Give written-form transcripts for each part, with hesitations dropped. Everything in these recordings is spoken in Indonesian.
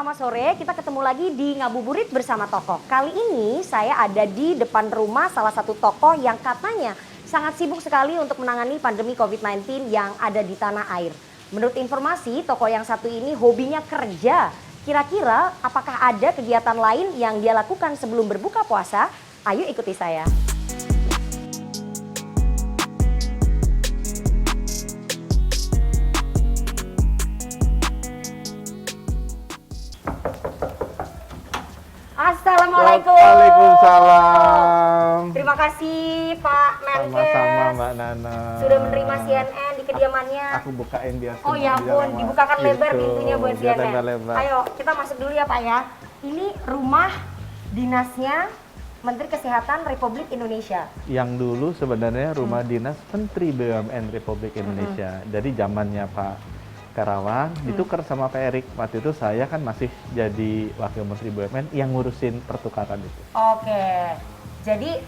selamat sore. Kita ketemu lagi di Ngabuburit bersama Tokoh. Kali ini saya ada di depan rumah salah satu tokoh yang katanya sangat sibuk sekali untuk menangani pandemi COVID-19 yang ada di tanah air. Menurut informasi, tokoh yang satu ini hobinya kerja. Kira-kira apakah ada kegiatan lain yang dia lakukan sebelum berbuka puasa? Ayo ikuti saya. Assalamualaikum. Waalaikumsalam. Terima kasih Pak Menkes. Sama-sama Mbak Nana. Sudah menerima CNN di kediamannya. Aku bukain biar. Oh ya ampun, dibukakan lebar pintunya buat biar CNN. lebar. Ayo kita masuk dulu ya Pak ya. Ini rumah dinasnya Menteri Kesehatan Republik Indonesia. Yang dulu sebenarnya rumah dinas Menteri BUMN Republik Indonesia. Jadi zamannya Pak Karawang ditukar sama Pak Erik. Waktu itu saya kan masih jadi Wakil Menteri BUMN yang ngurusin pertukaran itu. Oke. Jadi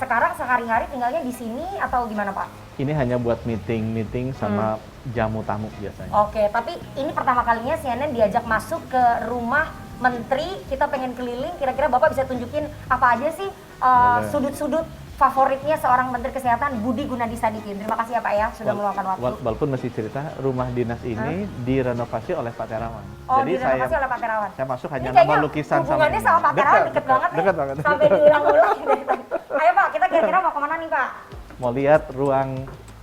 sekarang sehari-hari tinggalnya di sini atau gimana Pak? Ini hanya buat meeting sama jamu tamu biasanya. Oke, tapi ini pertama kalinya CNN diajak masuk ke rumah Menteri. Kita pengen keliling, kira-kira Bapak bisa tunjukin apa aja sih sudut-sudut favoritnya seorang Menteri Kesehatan Budi Gunadi Sadikin. Terima kasih ya Pak ya sudah meluangkan waktu. Walaupun masih cerita, rumah dinas ini direnovasi oleh Pak Terawan. Oh, jadi direnovasi oleh Pak Terawan. Saya masuk hanya Ini nama lukisan hubungannya sama Pak Terawan deket banget dekat nih. banget. Sampai diulang-ulang. Ayo Pak, kita kira-kira mau kemana nih Pak? Mau lihat ruang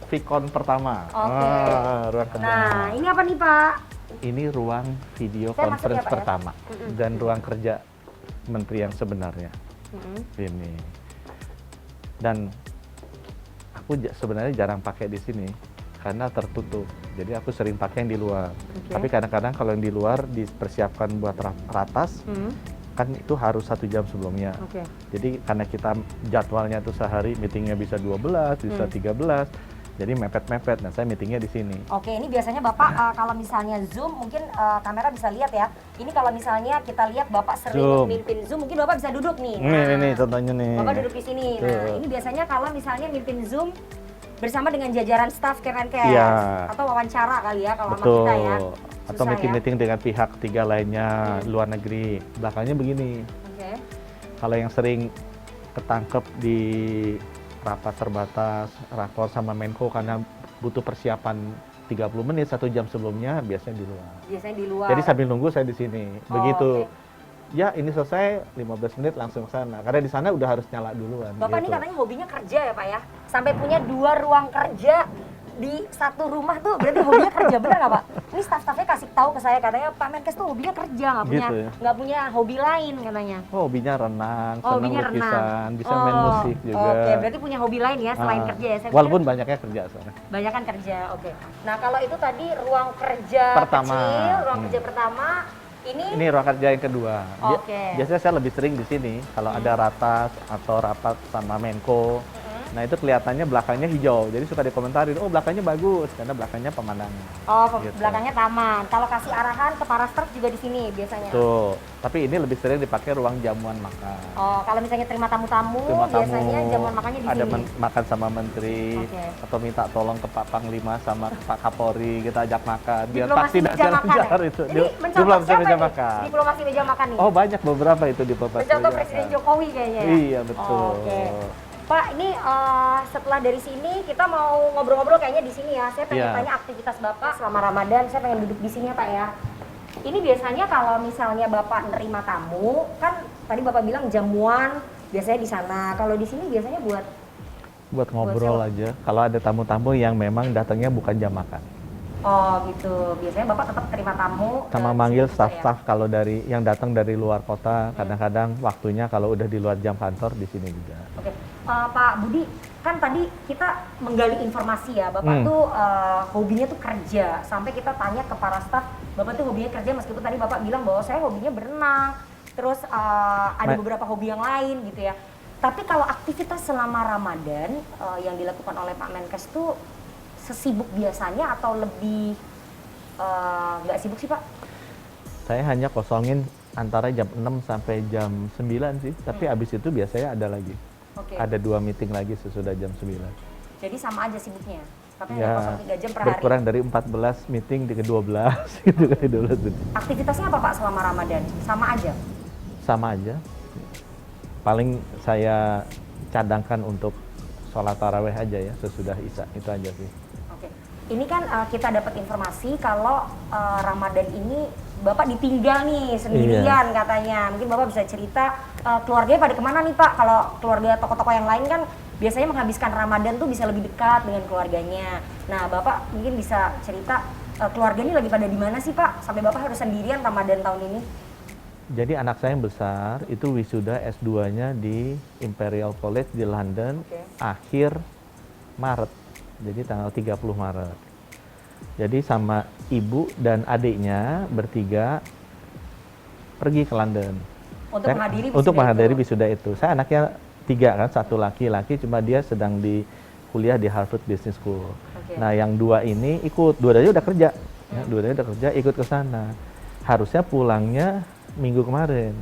Vicon pertama. Oke. Ruang pertama. Nah, ini apa nih Pak? Ini ruang video Saya masuk conference ya, Pak, ya? pertama dan ruang kerja menteri yang sebenarnya. Ini. Dan aku sebenarnya jarang pakai di sini karena tertutup. Jadi aku sering pakai yang di luar. Tapi kadang-kadang kalau yang di luar dipersiapkan buat ratas, kan itu harus 1 jam sebelumnya. Jadi karena kita jadwalnya tuh sehari meetingnya bisa 12, bisa 13, jadi mepet-mepet. Nah saya meetingnya di sini. Oke, ini biasanya Bapak kalau misalnya Zoom mungkin kamera bisa lihat ya. Ini kalau misalnya kita lihat Bapak sering mimpin Zoom, mungkin Bapak bisa duduk nih. Ini contohnya nih. Bapak duduk di sini. Nah, ini biasanya kalau misalnya mimpin Zoom bersama dengan jajaran staf Kemenkes atau wawancara kali ya kalau sama kita ya. Atau meeting-meeting dengan pihak ketiga lainnya luar negeri. Belakangnya begini. Kalau yang sering ketangkep di rapat terbatas, rakor sama Menko karena butuh persiapan 30 menit, 1 jam sebelumnya, biasanya di luar. Biasanya di luar. Jadi sambil nunggu saya di sini. Begitu. Ya ini selesai 15 menit langsung ke sana. Karena di sana udah harus nyala duluan. Bapak gitu. ini katanya hobinya kerja ya Pak ya? Sampai punya 2 ruang kerja di satu rumah tuh, berarti hobinya kerja, bener nggak Pak? Ini staf-stafnya kasih tahu ke saya, katanya Pak Menkes tuh hobinya kerja, nggak punya hobi lain katanya. Oh, hobinya renang, senang hobinya lukisan, bisa main musik juga. Oke, berarti punya hobi lain ya selain kerja ya? Walaupun banyaknya kerja soalnya. Banyak kan kerja, oke. Nah kalau itu tadi ruang kerja pertama. Kecil, ruang kerja pertama, ini ruang kerja yang kedua. Biasanya saya lebih sering di sini kalau ada ratas atau rapat sama Menko. Nah itu kelihatannya belakangnya hijau, jadi suka dikomentarin, oh belakangnya bagus, karena belakangnya pemandangan. Oh, gitu. Belakangnya taman. Kalau kasih arahan ke para staf juga di sini biasanya. Tuh, tapi ini lebih sering dipakai ruang jamuan makan. Oh, kalau misalnya terima tamu-tamu, biasanya jamuan makannya di ada sini. Makan sama menteri, atau minta tolong ke Pak Panglima sama Pak Kapolri, kita ajak makan. Biar pasti meja makan ya? itu. Ini mencontoh siapa meja nih? Makan. Diplomasi meja makan nih? Oh banyak beberapa itu diplomasi mencontoh meja Presiden makan. Jokowi kayaknya ya? Iya betul. Pak, ini setelah dari sini kita mau ngobrol-ngobrol kayaknya di sini ya. Saya pengen tanya aktivitas Bapak selama Ramadan, saya pengen duduk di sini ya Pak ya. Ini biasanya kalau misalnya Bapak nerima tamu, kan tadi Bapak bilang jamuan biasanya di sana. Kalau di sini biasanya buat ngobrol aja. Kalau ada tamu-tamu yang memang datangnya bukan jam makan. Oh gitu. Biasanya Bapak tetap terima tamu. Sama manggil staff-staff kalau dari yang datang dari luar kota, kadang-kadang waktunya kalau udah di luar jam kantor di sini juga. Oke. Pak Budi, kan tadi kita menggali informasi ya, Bapak tuh hobinya tuh kerja. Sampai kita tanya ke para staf, Bapak tuh hobinya kerja meskipun tadi Bapak bilang bahwa saya hobinya berenang. Terus ada beberapa hobi yang lain gitu ya. Tapi kalau aktivitas selama Ramadan yang dilakukan oleh Pak Menkes tuh sesibuk biasanya atau lebih nggak sibuk sih Pak? Saya hanya kosongin antara jam 6 sampai jam 9 sih, tapi abis itu biasanya ada lagi. Ada 2 meeting lagi sesudah jam 9. Jadi sama aja sibuknya? Tapi Ya, hanya kosong 3 jam per hari. berkurang dari 14 meeting ke 12 gitu kan 12 menit. Aktivitasnya apa Pak selama Ramadan? Sama aja? Sama aja. Paling saya cadangkan untuk sholat taraweh aja ya sesudah Isya, itu aja sih. Oke. Ini kan kita dapat informasi kalau Ramadan ini Bapak ditinggal nih sendirian katanya. Mungkin Bapak bisa cerita keluarganya pada kemana nih Pak? Kalau keluarga tokoh-tokoh yang lain kan biasanya menghabiskan Ramadan tuh bisa lebih dekat dengan keluarganya. Nah Bapak mungkin bisa cerita keluarga ini lagi pada di mana sih Pak? Sampai Bapak harus sendirian Ramadan tahun ini? Jadi anak saya yang besar itu wisuda S2-nya di Imperial College di London akhir Maret. Jadi tanggal 30 Maret. Jadi sama ibu dan adiknya bertiga pergi ke London. Untuk menghadiri wisuda itu. Saya anaknya 3 kan, 1 laki-laki, cuma dia sedang di kuliah di Harvard Business School. Nah yang 2 ini ikut, 2-duanya udah kerja. Ya, 2-duanya udah kerja, ikut ke sana. Harusnya pulangnya minggu kemarin,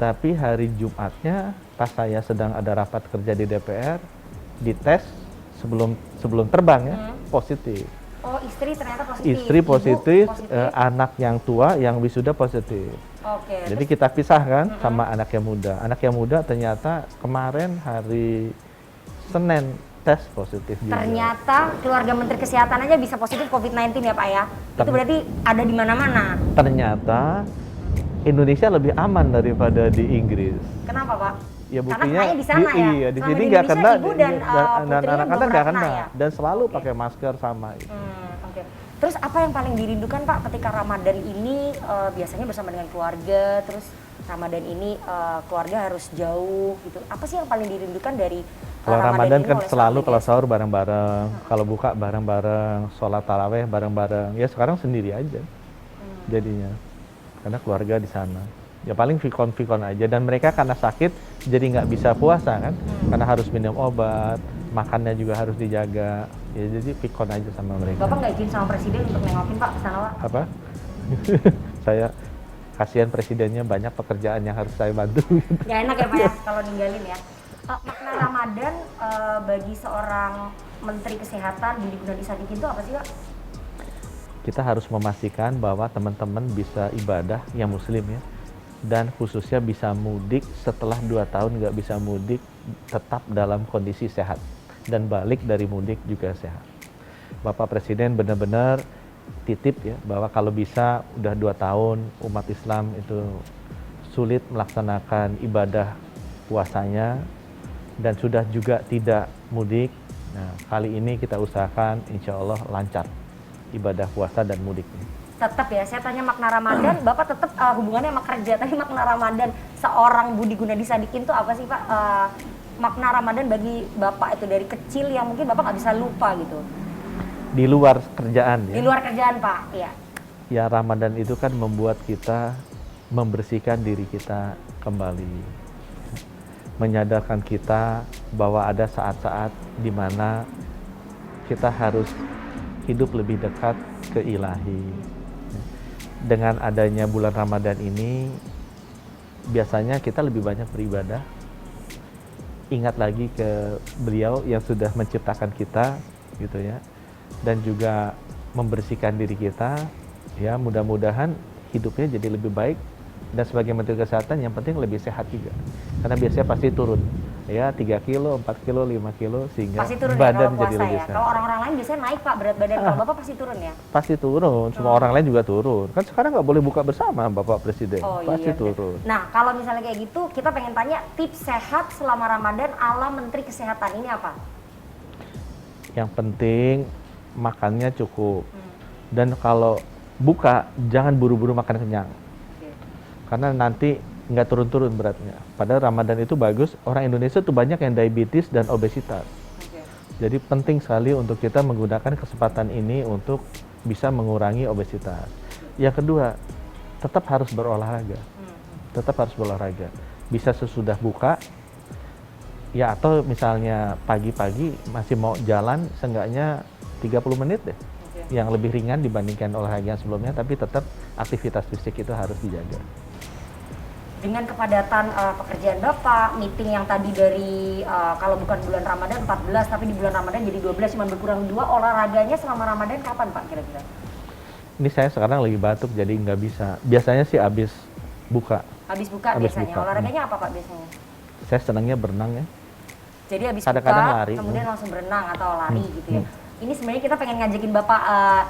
tapi hari Jumatnya pas saya sedang ada rapat kerja di DPR, dites sebelum terbang ya, positif. Oh istri ternyata positif. Istri positif, anak yang tua yang wisuda positif. Oke. Jadi kita pisahkan sama anak yang muda. Anak yang muda ternyata kemarin hari Senin tes positif juga. Ternyata keluarga Menteri Kesehatan aja bisa positif COVID-19 ya Pak ya? Itu berarti ada di mana-mana. Ternyata Indonesia lebih aman daripada di Inggris. Kenapa Pak? Ya buktinya di sana ya. Iya, di Selama sini di nggak Indonesia, kena ibu dan anak-anak nggak kena ya? dan selalu pakai masker sama itu. Oke. Terus apa yang paling dirindukan Pak ketika Ramadan ini biasanya bersama dengan keluarga, terus Ramadan ini keluarga harus jauh gitu. Apa sih yang paling dirindukan dari Kalau Ramadan kan oleh selalu suami kalau guys? sahur bareng-bareng, kalau buka bareng-bareng, sholat taraweh bareng-bareng. Ya sekarang sendiri aja jadinya, karena keluarga di sana. Ya paling vikon aja, dan mereka karena sakit jadi nggak bisa puasa kan, karena harus minum obat, makannya juga harus dijaga. Ya jadi vikon aja sama mereka. Bapak nggak izin sama presiden untuk nengokin Pak ke sana Pak? Apa? Saya kasihan presidennya banyak pekerjaan yang harus saya bantu. Gak enak ya Pak ya kalau ninggalin ya. Makna Ramadan bagi seorang Menteri Kesehatan Budi Gunadi Sadikin itu apa sih Pak? Kita harus memastikan bahwa teman-teman bisa ibadah yang muslim ya, dan khususnya bisa mudik setelah 2 tahun nggak bisa mudik, tetap dalam kondisi sehat dan balik dari mudik juga sehat. Bapak Presiden benar-benar titip ya bahwa kalau bisa udah 2 tahun umat Islam itu sulit melaksanakan ibadah puasanya dan sudah juga tidak mudik. Nah kali ini kita usahakan insya Allah lancar ibadah puasa dan mudiknya. Tetap ya, saya tanya makna Ramadan, Bapak tetap hubungannya sama kerja, tapi makna Ramadan seorang Budi Gunadi Sadikin itu apa sih Pak? Makna Ramadan bagi Bapak itu dari kecil yang mungkin Bapak nggak bisa lupa gitu. Di luar kerjaan ya? Di luar kerjaan Pak, iya. Ya Ramadan itu kan membuat kita membersihkan diri kita kembali. Menyadarkan kita bahwa ada saat-saat di mana kita harus hidup lebih dekat ke ilahi. Dengan adanya bulan Ramadan ini, biasanya kita lebih banyak beribadah. Ingat lagi ke beliau yang sudah menciptakan kita, gitu ya. Dan juga membersihkan diri kita, ya mudah-mudahan hidupnya jadi lebih baik. Dan sebagai Menteri Kesehatan yang penting lebih sehat juga. Karena biasanya pasti turun, ya 3 kilo, 4 kilo, 5 kilo, sehingga pasti turun badan ya, kalau jadi puasa lebih ya. sehat. Kalau orang-orang lain biasanya naik Pak berat badan, kalau Bapak pasti turun ya? Pasti turun, semua orang lain juga turun. Kan sekarang nggak boleh buka bersama Bapak Presiden, pasti turun. Nah kalau misalnya kayak gitu, kita pengen tanya tips sehat selama Ramadan ala Menteri Kesehatan ini apa? Yang penting makannya cukup. Dan kalau buka, jangan buru-buru makan kenyang. Karena nanti nggak turun-turun beratnya. Padahal Ramadan itu bagus, orang Indonesia tuh banyak yang diabetes dan obesitas. Jadi penting sekali untuk kita menggunakan kesempatan ini untuk bisa mengurangi obesitas. Yang kedua, tetap harus berolahraga. Tetap harus berolahraga. Bisa sesudah buka, ya atau misalnya pagi-pagi masih mau jalan, seenggaknya 30 menit deh. Yang lebih ringan dibandingkan olahraga yang sebelumnya, tapi tetap aktivitas fisik itu harus dijaga. Dengan kepadatan pekerjaan Bapak, meeting yang tadi dari kalau bukan bulan Ramadan 14 tapi di bulan Ramadan jadi 12 cuma berkurang 2, olahraganya selama Ramadan kapan Pak kira-kira? Ini saya sekarang lagi batuk jadi nggak bisa. Biasanya sih habis buka. Habis buka Habis biasanya. buka. Olahraganya apa Pak biasanya? Saya senangnya berenang ya. Jadi habis Kadang-kadang buka lari. kemudian langsung berenang atau lari gitu ya. Ini sebenarnya kita pengen ngajakin Bapak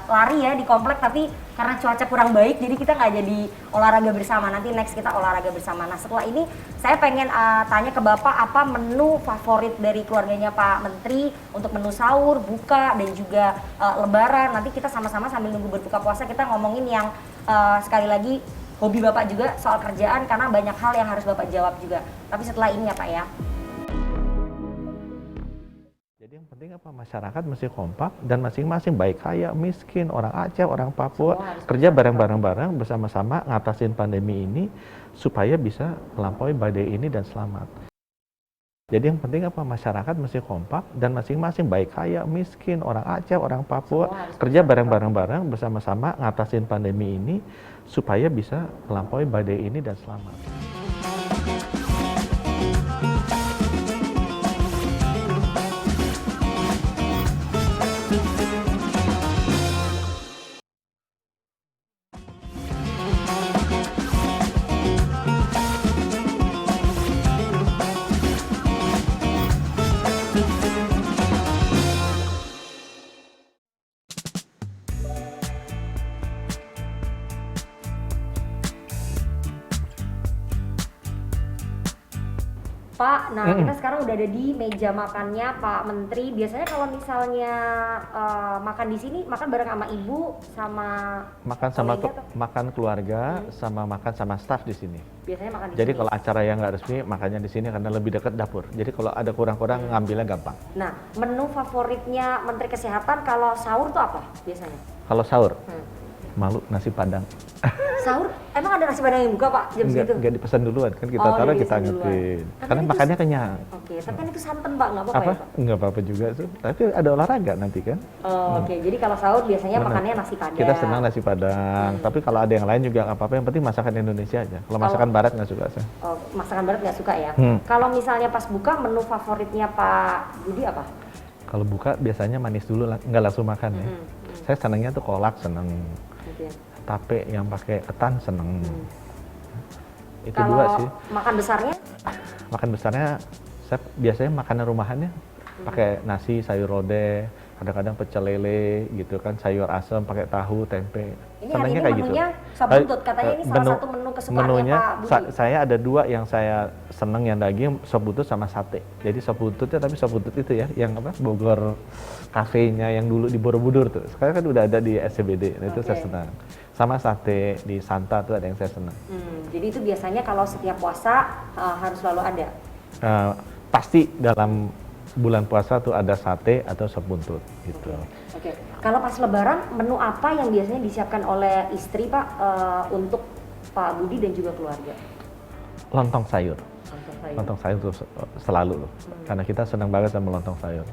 lari ya di komplek, tapi karena cuaca kurang baik jadi kita nggak jadi olahraga bersama. Nanti next kita olahraga bersama. Nah setelah ini saya pengen tanya ke Bapak apa menu favorit dari keluarganya Pak Menteri untuk menu sahur, buka dan juga lebaran. Nanti kita sama-sama sambil nunggu berbuka puasa kita ngomongin yang sekali lagi hobi Bapak juga soal kerjaan karena banyak hal yang harus Bapak jawab juga. Tapi setelah ini ya Pak ya. Jadi yang penting apa, masyarakat mesti kompak dan masing-masing baik kaya, miskin, orang Aceh, orang Papua, kerja bareng-bareng bersama-sama ngatasin pandemi ini supaya bisa melampaui badai ini dan selamat. Jadi yang penting apa, masyarakat mesti kompak dan masing-masing baik kaya, miskin, orang Aceh, orang Papua, kerja bareng-bareng bersama-sama ngatasin pandemi ini supaya bisa melampaui badai ini dan selamat. Pak, nah kita sekarang udah ada di meja makannya Pak Menteri. Biasanya kalau misalnya makan di sini makan bareng sama ibu sama Makan sama kolega atau- makan keluarga sama makan sama staf di sini. biasanya makan di Jadi sini. kalau acara yang nggak resmi makannya di sini karena lebih dekat dapur. Jadi kalau ada kurang-kurang ngambilnya gampang. Nah, menu favoritnya Menteri Kesehatan kalau sahur tuh apa biasanya? Kalau sahur, malu nasi padang. Sahur emang ada nasi padang yang buka Pak jam segitu? Enggak dipesan duluan kan kita Oh, taruh dipesan kita duluan. ngetin. Tapi Karena itu makannya kenyang. Oke, tapi kan itu santan Pak, nggak apa-apa Apa? ya Pak? Enggak apa-apa juga tuh. Tapi ada olahraga nanti kan. Oh, Oke, jadi kalau sahur biasanya Benar. makannya nasi padang. Kita senang nasi padang. Tapi kalau ada yang lain juga nggak apa-apa. Yang penting masakan Indonesia aja. Kalau masakan Barat nggak suka saya. Oh, masakan barat nggak suka ya? Hmm. Kalau misalnya pas buka menu favoritnya Pak Budi apa? Kalau buka biasanya manis dulu, nggak langsung makan ya. Saya senangnya tuh kolak seneng. Gitu ya. Tape yang pakai ketan seneng. Itu Kalau dua sih. makan besarnya? Makan besarnya saya biasanya makanan rumahannya pakai nasi, sayur lodeh, kadang-kadang pecel lele gitu kan, sayur asam pakai tahu, tempe. Ini hari ini menunya sop buntut, katanya ini salah satu menu kesukaannya menunya Pak Budi. saya ada dua yang saya seneng, yang daging, sop buntut sama sate. Jadi sop buntutnya, tapi sop buntut itu ya yang apa, Bogor kafenya yang dulu di Borobudur tuh. Sekarang kan udah ada di SCBD. Nah, itu saya Oke. senang. Sama sate di Santa tuh ada yang saya senang. Jadi itu biasanya kalau setiap puasa harus selalu ada. Pasti dalam bulan puasa tuh ada sate atau sop buntut gitu. Oke. Kalau pas Lebaran menu apa yang biasanya disiapkan oleh istri Pak untuk Pak Budi dan juga keluarga? Lontong sayur. Lontong sayur. Lontong sayur tuh selalu loh. Karena kita senang banget sama lontong sayur.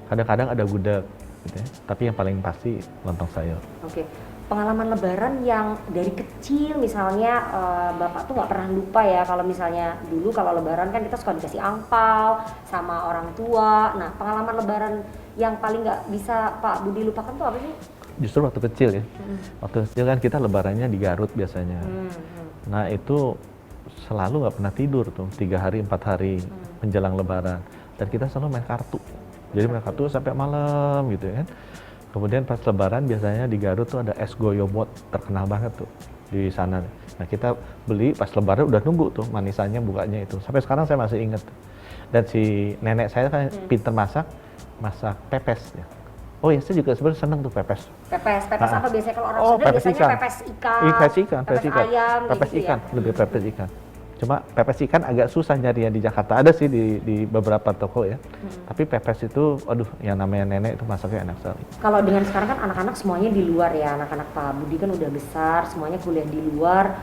Kadang-kadang ada gudeg gitu ya. Tapi yang paling pasti lontong sayur. Oke. Pengalaman Lebaran yang dari kecil misalnya Bapak tuh nggak pernah lupa ya, kalau misalnya dulu kalau Lebaran kan kita suka dikasih angpau sama orang tua. Nah pengalaman Lebaran yang paling nggak bisa Pak Budi lupakan tuh apa sih? Justru waktu kecil ya. Waktu kecil kan kita lebarannya di Garut biasanya. Nah itu selalu nggak pernah tidur tuh 3 hari 4 hari menjelang lebaran. Dan kita selalu main kartu. Jadi main kartu sampai malam gitu kan. Kemudian pas lebaran biasanya di Garut tuh ada es goyobot, terkenal banget tuh di sana. Nah kita beli pas lebaran udah nunggu tuh manisannya bukanya itu. Sampai sekarang saya masih inget. Dan si nenek saya kan pinter masak pepes ya. Oh ya, saya juga sebenarnya seneng tuh pepes. Pepes apa biasanya kalau orang Oh, Sunda pepes biasanya ikan. pepes ikan, Pepes ikan. ayam, Pepes gitu ikan, ya? lebih pepes ikan. Cuma pepes ikan agak susah nyari di Jakarta. Ada sih di beberapa toko ya. Tapi pepes itu, aduh, yang namanya nenek itu masaknya enak sekali. Kalau dengan sekarang kan anak-anak semuanya di luar ya, anak-anak Pak Budi kan udah besar, semuanya kuliah di luar.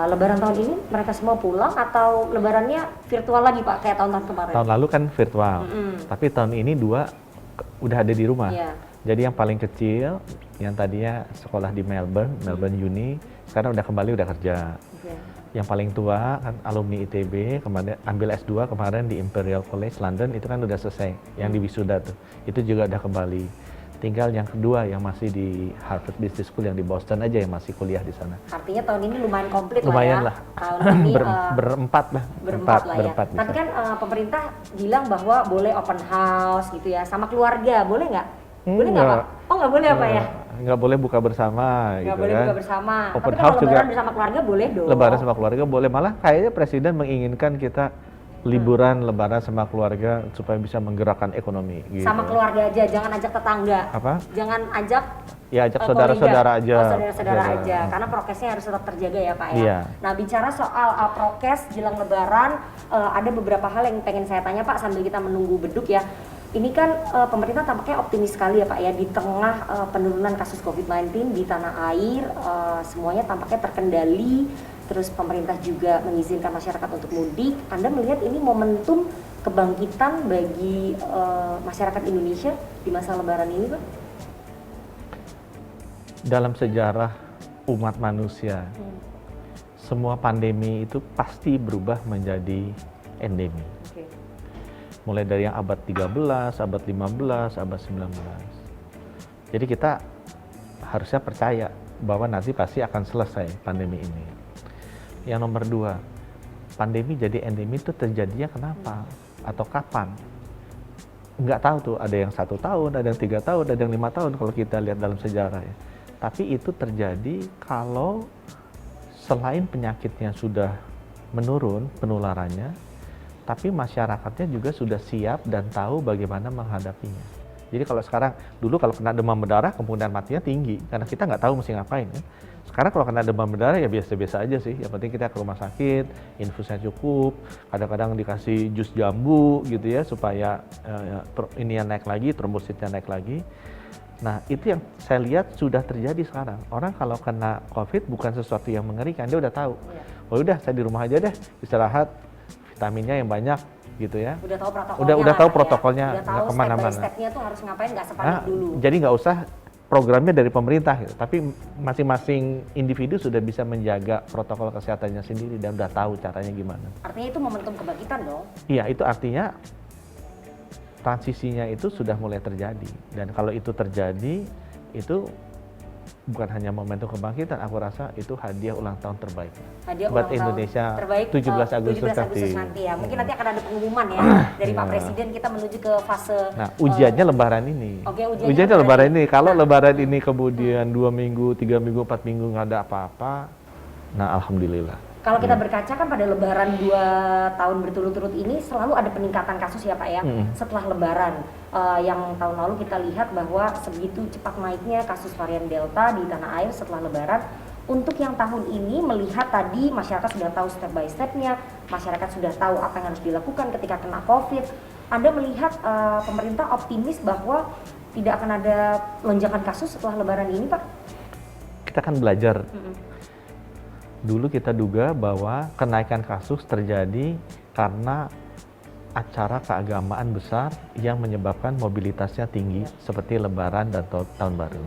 Lebaran tahun ini mereka semua pulang atau lebarannya virtual lagi Pak, kayak tahun-tahun kemarin? Tahun lalu kan virtual, tapi tahun ini udah ada di rumah. Iya. Jadi yang paling kecil, yang tadinya sekolah di Melbourne Uni, sekarang udah kembali udah kerja. Oke. Yang paling tua kan alumni ITB, kemarin ambil S2 kemarin di Imperial College London, itu kan udah selesai, yang di wisuda tuh. Itu juga udah kembali. Tinggal yang kedua yang masih di Harvard Business School yang di Boston aja yang masih kuliah di sana. Artinya tahun ini lumayan komplit Lumayan lah ya. lah. Tahun ini berempat lah. berempat lah ya. Berempat Tapi bisa. kan pemerintah bilang bahwa boleh open house gitu ya, sama keluarga, boleh nggak? Boleh nggak Pak? Oh nggak boleh apa ya? Nggak boleh buka bersama Nggak gitu boleh kan. buka bersama. Open Tapi house kalau juga. lebaran bersama keluarga boleh dong. Lebaran sama keluarga boleh, malah kayaknya presiden menginginkan kita liburan lebaran sama keluarga supaya bisa menggerakkan ekonomi gitu. Sama keluarga aja, jangan ajak tetangga. Apa? Jangan ajak Ya ajak kolega. saudara-saudara aja. Oh, saudara-saudara aja, karena prokesnya harus tetap terjaga ya Pak ya. Iya. Nah bicara soal prokes jelang lebaran, ada beberapa hal yang pengen saya tanya Pak sambil kita menunggu beduk ya. Ini kan pemerintah tampaknya optimis sekali ya Pak ya, di tengah penurunan kasus COVID-19 di tanah air, semuanya tampaknya terkendali, terus pemerintah juga mengizinkan masyarakat untuk mudik. Anda melihat ini momentum kebangkitan bagi masyarakat Indonesia di masa lebaran ini Pak? Dalam sejarah umat manusia, semua pandemi itu pasti berubah menjadi endemi. Oke. Mulai dari yang abad 13, abad 15, abad 19. Jadi kita harusnya percaya bahwa nanti pasti akan selesai pandemi ini. Yang nomor dua, pandemi jadi endemi itu terjadinya kenapa? Atau kapan? Nggak tahu tuh, ada yang 1 tahun, ada yang 3 tahun, ada yang 5 tahun kalau kita lihat dalam sejarah ya. Tapi itu terjadi kalau selain penyakitnya sudah menurun penularannya, tapi masyarakatnya juga sudah siap dan tahu bagaimana menghadapinya. Jadi kalau sekarang, dulu kalau kena demam berdarah kemungkinan matinya tinggi, karena kita nggak tahu mesti ngapain ya. Sekarang kalau kena demam berdarah ya biasa-biasa aja sih, yang penting kita ke rumah sakit, infusnya cukup, kadang-kadang dikasih jus jambu gitu ya, supaya ini yang naik lagi, trombositnya naik lagi. Nah itu yang saya lihat sudah terjadi sekarang. Orang kalau kena COVID bukan sesuatu yang mengerikan, dia udah tahu. Oh udah saya di rumah aja deh, istirahat, vitaminnya yang banyak gitu ya. Udah tahu protokolnya. Udah tahu ya. protokolnya, Udah tahu nggak kemana-mana. step-by-stepnya tuh harus ngapain, nggak sepanik dulu. Jadi nggak usah programnya dari pemerintah, gitu. Tapi masing-masing individu sudah bisa menjaga protokol kesehatannya sendiri dan udah tahu caranya gimana. Artinya itu momentum kebangkitan dong. Iya, itu artinya transisinya itu sudah mulai terjadi. Dan kalau itu terjadi, itu bukan hanya momentum kebangkitan, aku rasa itu hadiah ulang tahun terbaik Hadiah buat ulang tahun Indonesia terbaik 17 Agustus 17 Agustus nanti ya. Mungkin nanti akan ada pengumuman ya dari Pak Presiden, kita menuju ke fase. Nah, ujiannya lebaran ini. Oke, ujiannya lebaran ini. Kalau lebaran ini kemudian 2 minggu, 3 minggu, 4 minggu nggak ada apa-apa, nah alhamdulillah. Kalau kita berkaca kan pada lebaran 2 tahun berturut-turut ini selalu ada peningkatan kasus ya Pak ya. Setelah lebaran yang tahun lalu kita lihat bahwa sebegitu cepat naiknya kasus varian Delta di tanah air setelah lebaran. Untuk yang tahun ini melihat tadi masyarakat sudah tahu step by stepnya, masyarakat sudah tahu apa yang harus dilakukan ketika kena COVID. Anda melihat pemerintah optimis bahwa tidak akan ada lonjakan kasus setelah lebaran ini Pak? Kita kan belajar. Dulu kita duga bahwa kenaikan kasus terjadi karena acara keagamaan besar yang menyebabkan mobilitasnya tinggi seperti lebaran dan tahun baru.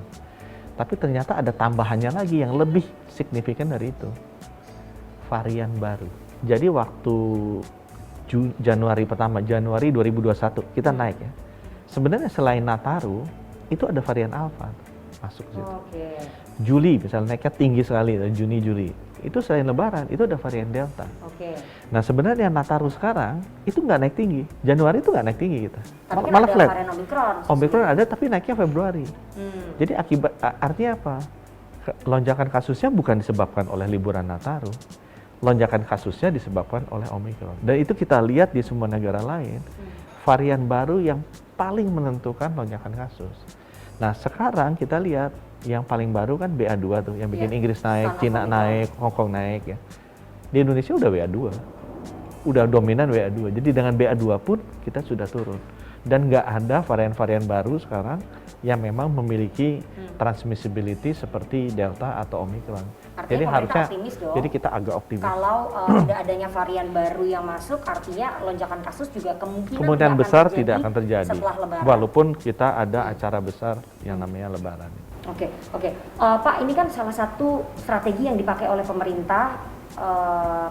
Tapi ternyata ada tambahannya lagi yang lebih signifikan dari itu. Varian baru. Jadi waktu Januari 2021 kita naik ya. Sebenarnya selain Nataru, itu ada varian Alpha masuk ke situ. Juli misalnya naiknya tinggi sekali, Juni, Juli. Itu selain lebaran, itu ada varian Delta. Nah sebenarnya Nataru sekarang, itu nggak naik tinggi. Januari itu nggak naik tinggi kita. Tapi Malah ada flat. varian Omicron. Omicron ada tapi naiknya Februari. Jadi artinya apa? Lonjakan kasusnya bukan disebabkan oleh liburan Nataru. Lonjakan kasusnya disebabkan oleh Omicron. Dan itu kita lihat di semua negara lain. Varian baru yang paling menentukan lonjakan kasus. Nah sekarang kita lihat yang paling baru kan BA2 tuh, yang bikin Inggris naik, Cina naik, Hong Kong naik ya. Di Indonesia udah BA2, udah dominan BA2. Jadi dengan BA2 pun kita sudah turun. Dan nggak ada varian-varian baru sekarang yang memang memiliki transmissibility seperti Delta atau Omicron. Artinya jadi harusnya, optimis dong. jadi kita agak optimis. Kalau tidak adanya varian baru yang masuk, artinya lonjakan kasus juga kemungkinan besar tidak akan terjadi. Setelah lebaran. Walaupun kita ada acara besar yang namanya lebaran. Oke. Pak, ini kan salah satu strategi yang dipakai oleh pemerintah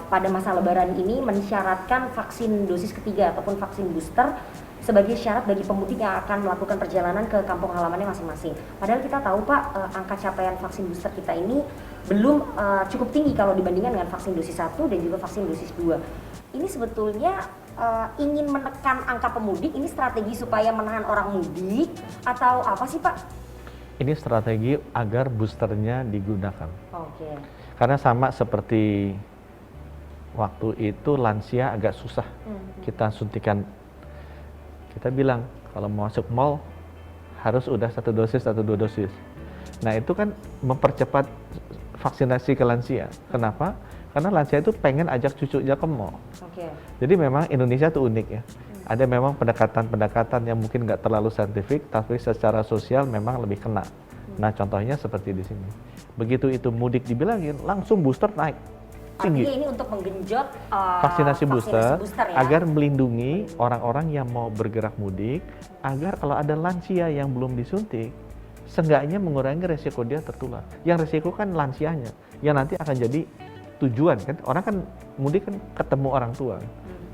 pada masa Lebaran ini mensyaratkan vaksin dosis ketiga ataupun vaksin booster sebagai syarat bagi pemudik yang akan melakukan perjalanan ke kampung halamannya masing-masing. Padahal kita tahu Pak, angka capaian vaksin booster kita ini belum cukup tinggi kalau dibandingkan dengan vaksin dosis 1 dan juga vaksin dosis 2. Ini sebetulnya ingin menekan angka pemudik, ini strategi supaya menahan orang mudik atau apa sih Pak? Ini strategi agar boosternya digunakan. Oke. Karena sama seperti waktu itu lansia agak susah kita suntikan. Kita bilang kalau mau masuk mall harus udah 1 dosis atau 2 dosis. Nah itu kan mempercepat vaksinasi ke lansia. Kenapa? Karena lansia itu pengen ajak cucunya ke mall. Oke. Jadi memang Indonesia itu unik ya. Ada memang pendekatan-pendekatan yang mungkin nggak terlalu saintifik, tapi secara sosial memang lebih kena. Nah contohnya seperti di sini. Begitu itu mudik dibilangin, langsung booster naik. Tinggi. Artinya ini untuk menggenjot Vaksinasi booster ya? agar melindungi orang-orang yang mau bergerak mudik, agar kalau ada lansia yang belum disuntik, seenggaknya mengurangi resiko dia tertular. Yang resiko kan lansianya, yang nanti akan jadi tujuan kan. Orang kan mudik kan ketemu orang tua.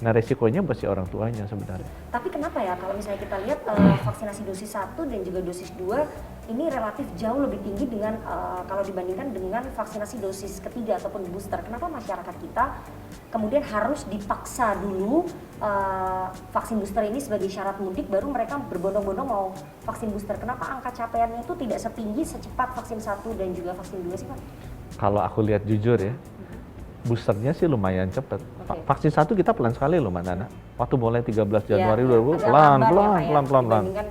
Nah resikonya pasti orang tuanya sebenarnya. Tapi kenapa ya kalau misalnya kita lihat vaksinasi dosis 1 dan juga dosis 2 ini relatif jauh lebih tinggi dengan kalau dibandingkan dengan vaksinasi dosis ketiga ataupun booster. Kenapa masyarakat kita kemudian harus dipaksa dulu vaksin booster ini sebagai syarat mudik baru mereka berbondong-bondong mau vaksin booster. Kenapa angka capaiannya itu tidak setinggi secepat vaksin 1 dan juga vaksin 2 sih Pak? Kalau aku lihat jujur ya, boosternya sih lumayan cepat. Vaksin 1 kita pelan sekali loh Mbak Nana. Waktu mulai 13 Januari 2020 pelan.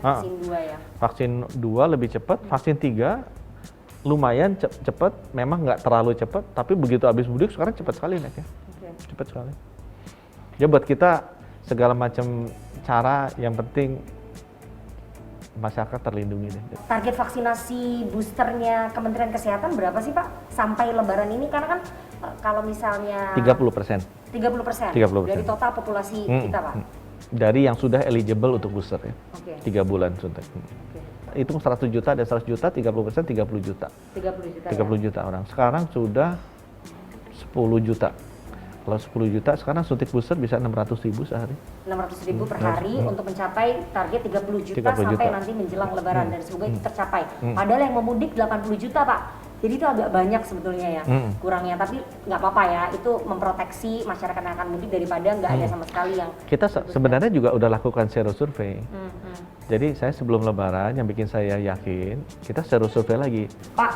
Vaksin 2 ya. Vaksin 2 lebih cepat, vaksin 3 lumayan cepat, memang nggak terlalu cepat, tapi begitu habis mudik sekarang cepat sekali naiknya. Cepat sekali. Ya buat kita segala macam cara, yang penting masyarakat terlindungi deh. Target vaksinasi boosternya Kementerian Kesehatan berapa sih Pak sampai Lebaran ini? Karena kan kalau misalnya 30%. 30% dari total populasi kita Pak? Dari yang sudah eligible untuk booster ya. 3 bulan suntik. Hitung 100 juta, ada 100 juta, 30% 30 juta. 30 juta 30 juta orang. Sekarang sudah 10 juta. Kalau 10 juta sekarang suntik booster bisa 600.000 sehari. 600.000 per hari untuk mencapai target 30 juta 30 sampai juta. nanti menjelang Lebaran dan semoga itu tercapai. Padahal yang memudik 80 juta Pak. Jadi itu agak banyak sebetulnya ya kurangnya, tapi nggak apa-apa ya, itu memproteksi masyarakat yang akan mudik daripada nggak ada sama sekali yang. Kita sebenarnya juga udah lakukan sero survei. Jadi saya sebelum Lebaran yang bikin saya yakin, kita sero survei lagi. Pak,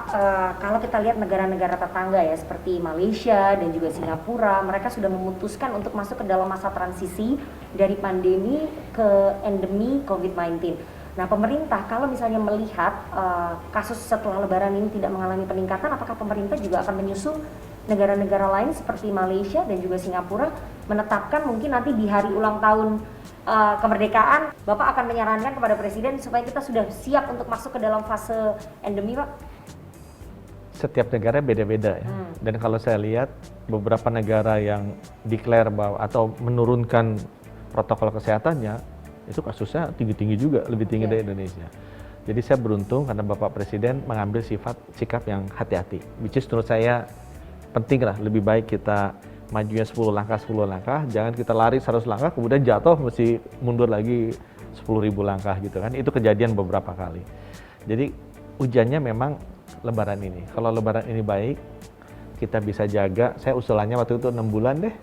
kalau kita lihat negara-negara tetangga ya seperti Malaysia dan juga Singapura, mereka sudah memutuskan untuk masuk ke dalam masa transisi dari pandemi ke endemi COVID-19. Nah pemerintah kalau misalnya melihat kasus setelah Lebaran ini tidak mengalami peningkatan, apakah pemerintah juga akan menyusul negara-negara lain seperti Malaysia dan juga Singapura menetapkan mungkin nanti di hari ulang tahun kemerdekaan, Bapak akan menyarankan kepada Presiden supaya kita sudah siap untuk masuk ke dalam fase endemi Pak? Setiap negara beda-beda ya. Dan kalau saya lihat beberapa negara yang declare bahwa atau menurunkan protokol kesehatannya, itu kasusnya tinggi-tinggi juga, lebih tinggi dari Indonesia. Jadi saya beruntung karena Bapak Presiden mengambil sikap yang hati-hati. Which is menurut saya penting lah, lebih baik kita majunya 10 langkah, jangan kita lari 100 langkah, kemudian jatuh mesti mundur lagi 10.000 langkah gitu kan. Itu kejadian beberapa kali. Jadi ujiannya memang Lebaran ini. Kalau Lebaran ini baik, kita bisa jaga, saya usulannya waktu itu 6 bulan deh.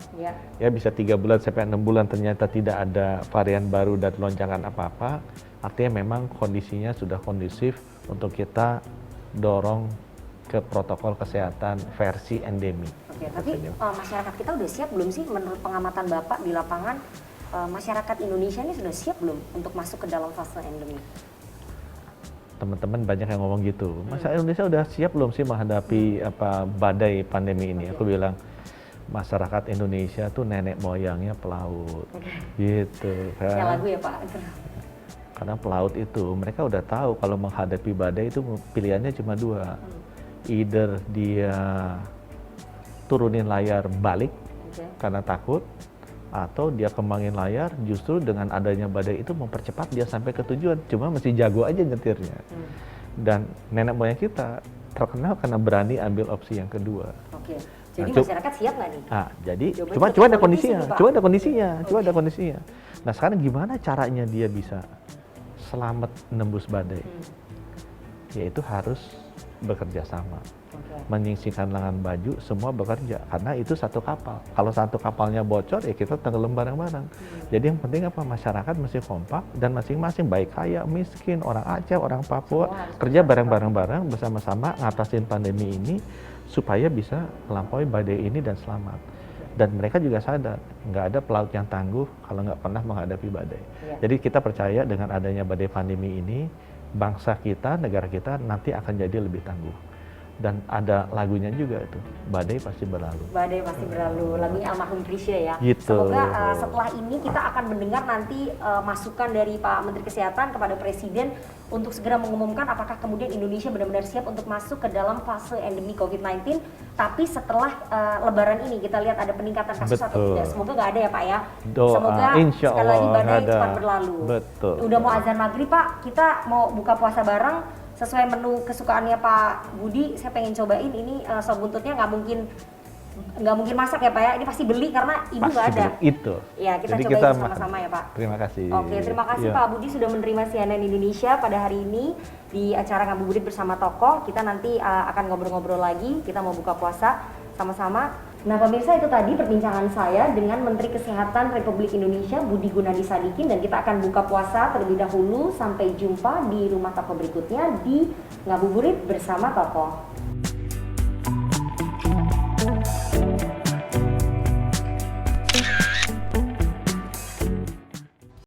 Ya bisa 3 bulan sampai 6 bulan ternyata tidak ada varian baru dan lonjakan apa-apa. Artinya memang kondisinya sudah kondusif untuk kita dorong ke protokol kesehatan versi endemi. Oke, tapi masyarakat kita udah siap belum sih menurut pengamatan Bapak di lapangan? Masyarakat Indonesia ini sudah siap belum untuk masuk ke dalam fase endemi? Teman-teman banyak yang ngomong gitu. Masa Indonesia udah siap belum sih menghadapi badai pandemi ini? Aku bilang masyarakat Indonesia tuh nenek moyangnya pelaut, gitu kan? Ya lagu ya Pak. Karena pelaut itu mereka udah tahu kalau menghadapi badai itu pilihannya cuma 2, either dia turunin layar balik karena takut, atau dia kembangin layar justru dengan adanya badai itu mempercepat dia sampai ke tujuan, cuma mesti jago aja nyetirnya. Dan nenek moyang kita terkenal karena berani ambil opsi yang kedua. Jadi Nah, masyarakat siap nggak nih? jadi Jawabannya cuma seperti ada politisi kondisinya, nih, Pak. cuma ada kondisinya, cuma Oke. ada kondisinya. Nah sekarang gimana caranya dia bisa selamat nembus badai? Yaitu harus bekerja sama, Oke. menyingkirkan lengan baju, semua bekerja karena itu satu kapal. Kalau satu kapalnya bocor ya kita tenggelam bareng-bareng. Jadi yang penting apa, masyarakat mesti kompak dan masing-masing baik kaya miskin, orang Aceh, orang Papua Semua harus kerja bareng-bareng bersama-sama ngatasin pandemi ini supaya bisa melampaui badai ini dan selamat. Dan mereka juga sadar nggak ada pelaut yang tangguh kalau nggak pernah menghadapi badai. Iya. Jadi kita percaya dengan adanya badai pandemi ini, bangsa kita, negara kita nanti akan jadi lebih tangguh. Dan ada lagunya juga itu, badai pasti berlalu. Badai pasti berlalu, lagunya almarhum Chrisye ya. Gitu. Semoga setelah ini kita akan mendengar nanti masukan dari Pak Menteri Kesehatan kepada Presiden untuk segera mengumumkan apakah kemudian Indonesia benar-benar siap untuk masuk ke dalam fase endemi COVID-19. Tapi setelah Lebaran ini kita lihat ada peningkatan kasus atau Betul. tidak. Semoga nggak ada ya Pak ya. Doa, Semoga insya sekali lagi Allah badai ada. cepat berlalu. Betul. Udah mau azan maghrib Pak, kita mau buka puasa bareng. Sesuai menu kesukaannya Pak Budi, saya pengen cobain ini sop buntutnya nggak mungkin masak ya Pak ya, ini pasti beli karena ibu nggak ada. Itu. Ya kita Jadi cobain kita sama-sama ya Pak. Terima kasih. Oke, terima kasih Iya. Pak Budi sudah menerima CNN Indonesia pada hari ini di acara Ngabuburit bersama Tokoh. Kita nanti akan ngobrol-ngobrol lagi, kita mau buka puasa sama-sama. Nah pemirsa, itu tadi perbincangan saya dengan Menteri Kesehatan Republik Indonesia Budi Gunadi Sadikin, dan kita akan buka puasa terlebih dahulu. Sampai jumpa di Rumah Tokoh berikutnya di Ngabuburit bersama Tokoh.